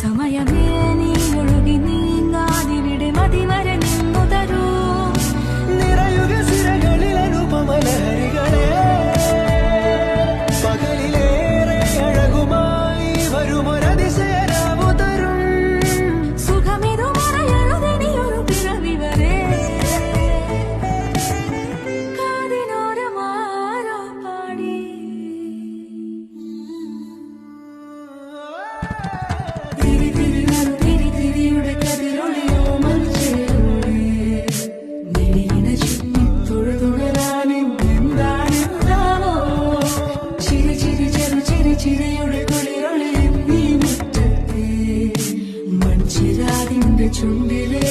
സമയമേ നീ ഒഴുകി നീങ്ങാതിവിടെ മതിവരെ നിന്നു തരൂ. നിറയുക സിരകളിൽ അനുപമലഹരികളെ, പകലിലേറെ അഴകുമായി വരുമൊരതിശയരാവു തരും. സുഖമിതു മറയഴുതിനിയൊരു പിറവി വരെ കാതിനോരമാരോ പാടി. തിരിയുടെ കതിരൊളിയോ മനുഷ്യരോടെ മിഴിയിണ ചുറ്റി തൊഴുതുണരാനും എന്താണെന്താവോ. ചിരി ചിരി ചെറു ചിരി ചിരിയുടെ കുളിരൊളിയും നീ മുറ്റത്തെ മൺചിരാതിന്റെ ചുണ്ടിലെ